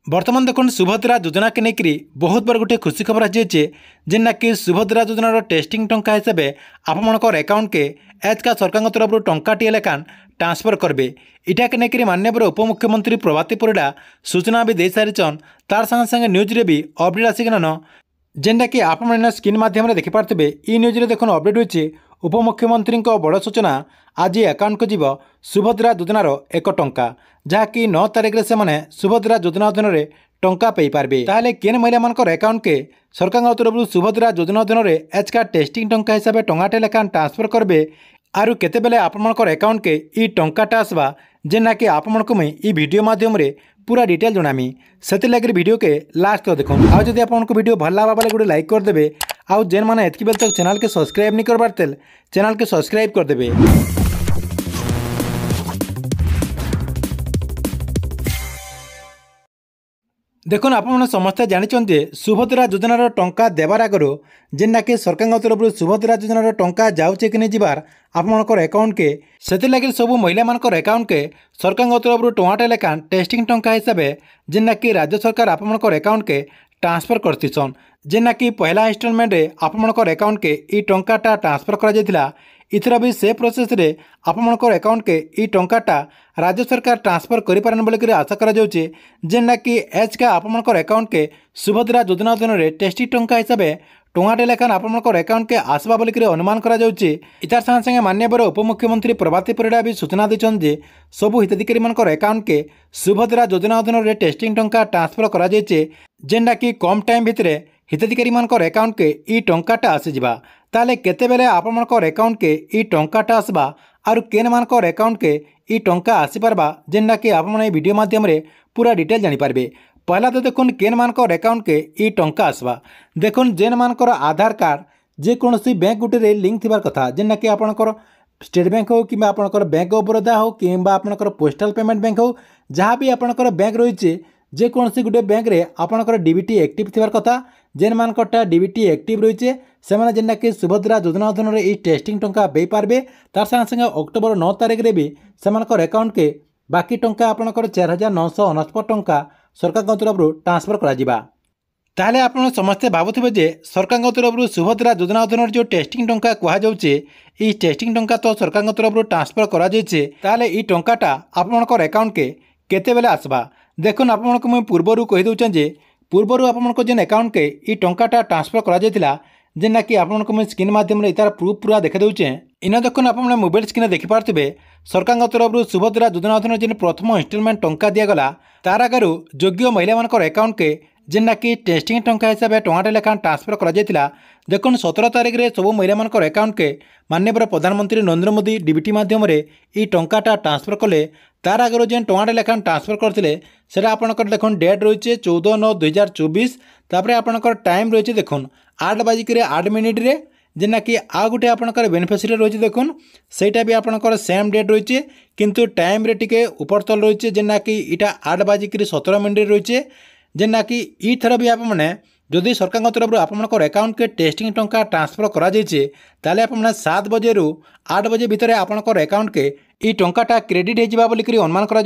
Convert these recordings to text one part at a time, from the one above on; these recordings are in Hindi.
बर्तमान देखो सुभद्रा योजना के लेकर बहुत बार गोटे खुशी खबर आसी जेना कि सुभद्रा योजनार टेस्टिंग टंका हिसाब से आपंकर अकाउंट के एज का सरकार तरफ टंकाटे लेखान ट्रांसफर करेंगे। इटा के लेकर माननीय उपमुख्यमंत्री प्रभाती परिड़ा सूचना भी दे सारीचन। तार संगे संगे न्यूज रे भी अपडेट आसिकन जेनटा कि आप स्क्रीन माध्यम देखिपारे इ न्यूज देखो अपडेट होती उपमुख्यमंत्री बड़ सूचना। आज अकाउंट को जीव सुभद्रा योजनार एक टंका जहाँकि 9 तारिख से सुभद्रा योजना अधीन में टंका पाइपारे। ताहले केन महिला मानकर अकाउंट के सरकार तरफ सुभद्रा योजना अधीन में एच का टेस्टिंग टंका हिसाब से टंकाटे लेखान ट्रांसफर करेंगे आरु केतेबेले आपमनकर अकाउंट के इ टंकाटा आसवा जेना कि आपमनकु मुई इ वीडियो माध्यम रे पूरा डिटेल जणामी। सेति लगे वीडियो के लास्ट तक देखो। आ जदि आपनको वीडियो भल लगा बेले गोटे लाइक कर देबे। आउ जेन माने एतकी बेल तक चैनल के सब्सक्राइब नहीं करबार तेल चैनल के सब्सक्राइब कर देबे। देखो आप समस्ते जानी सुभद्रा योजनार टंका देवार आगर जेना कि सरकार तरफ सुभद्रा योजनार टंका जाऊे कि नहीं जीवार आपंकर अकाउंट के से लगे सब महिला मानकर अकाउंट के सरकार तरफ टंकाटे लेखान टेस्टिंग टंका हिसाब से जेना कि राज्य सरकार आपंकर अकाउंट के ट्रांसफर करतीसन। जेना कि पहला इंस्टॉलमेंट रे आपंकर अकाउंट के इ टंकाटा ट्रांसफर करा इथर भी से प्रोसेस रे आपंकर अकाउंट के इ टंकाटा राज्य सरकार ट्रांसफर करें बोलिक आशा कर जेना कि एच का आपंकर अकाउंट के सुभद्रा योजना अधीन में टेस्टिंग टंका हिसाब से टंकाटे लेखान आपंकर अकाउंट के आसवा बोलिक अनुमान करा इतार संगे संगे माननीय उपमुख्यमंत्री प्रभाती परिड़ा भी सूचना देछन जे सबु हिताधिकारी मानकर अकाउंट के सुभद्रा योजना अधीन में टेस्टिंग टंका ट्रांसफर करा जेना कि कम टाइम भितर हिताधिकारी मानकर अकाउंट के इ टंकाटा आसीजिबा। ताले केतेबेले आपमनकर अकाउंट के इ टंकाटा आसबा आरु केन मानकर अकाउंट के इ टंका आसी पारबा जेना कि आपमन वीडियो माध्यम रे पूरा डिटेल जानि पारबे। पहला तो देखुन केन मानकर अकाउंट के इ टंका आसबा। देखुन जेन मानकर आधार कार्ड जेकोसी बैंक गुटे लिंक थिबार कथा जेना कि आपनकर स्टेट बैंक हो कि आपनकर बैंक ऑफ बड़ौदा हो कि आपनकर पोस्टल पेमेंट बैंक हो जहाँ भी आपनकर बैंक रही जेकोसी गोटे बैंक रे आपनकर डीबीटी एक्टिव थिबार कथा जेन मानकटा डीबीटी एक्टिव रही से जेना कि सुभद्रा योजना अधीन में टेस्टिंग टंका पे पारबे। तार संगे संगे अक्टोबर 9 तारिख रे भी सेमानकर अकाउंट के बाकी टंका आपनकर 4969 टंका सरकार तरफ ट्रांसफर करा। ताहले आपण समस्ते भावुथिबे जे सरकार तरफ सुभद्रा योजना अधीन जो टेस्टिंग टंका कहुचे इ टेस्टिंग टंका तो सरकार तरफ ट्रांसफर करा ताहले इ टंकाटा आपनकर अकाउंट के केतेबेले आसबा। देखुन आपनको मुई पूर्वरु कहि दउछन जे पूर्वरु आपनको जेन अकाउंट के इ टंकाटा ट्रांसफर करा जायतिला जेना कि आपनको मुई स्क्रीन माध्यम रे इतार प्रूफ पूरा देखा दउछे। इना देखुन आपन मोबाइल स्क्रीन देखि पारथिबे सरकार तरफ सुभद्रा योजना अधीन जेन प्रथम इंस्टॉलमेंट टंका दिया गला तार आगरु योग्य महिला मानकर अकाउंट के जेना कि टेस्टिंग टंका हिसाब से टंकाटे लेखान ट्रांसफर करा जायतिला। देखुन 17 तारिख रे सब महिला मानकर अकाउंट के माननीय प्रधानमंत्री नरेंद्र मोदी डीबीटी माध्यम रे इ टंकाटा ट्रांसफर कले। तार आगर जेन टंकाटे लेखान ट्रांसफर करथिले सेटा आपनकर देखुन डेट रही 14/9/2024 तापर आपनकर टाइम रही देखुन 8:08 रे जेना कि आ गुटे आपनकर बेनिफिशियरी रही देखुन सेटा भी आपनकर सेम डेट रही किंतु टाइम रे टिके ऊपर तल रही जेना कि इटा 8:17 रही जेना कि इ थर भी आप मैंने जदि सरकार तरफ आपंकर अकाउंट के टेस्टिंग टंका ट्रांसफर करा ताले आप 7 बजे रु 8 बजे भितर आपंकर अकाउंट के इ टंकाटा क्रेडिट होगा बोलिक अनुमान करा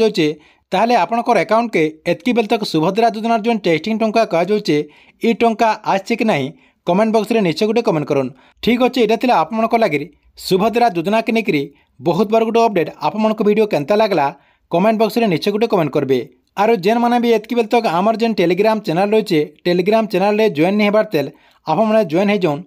ताहले आपंकर अकाउंट के एतकी बेल तक सुभद्रा योजनार जो टेस्टिंग टंका कहुचे इ टंका आसे कि नहीं कमेंट बॉक्स रे निश्चय गोटे कमेंट करन। ठीक अच्छे यहाँ था आपंकर लगे सुभद्रा योजना के लेकर बहुत बार गोटे अपडेट आपण वीडियो केनता लगला कमेंट बॉक्स रे निश्चय गोटे कमेंट करबे। आरो जेन माने भी एतकी बेल तक आमर जेन टेलीग्राम चैनल रही टेलीग्राम चैनल रे जॉइन नहीं हेबार तेल आप जॉइन हो जाऊन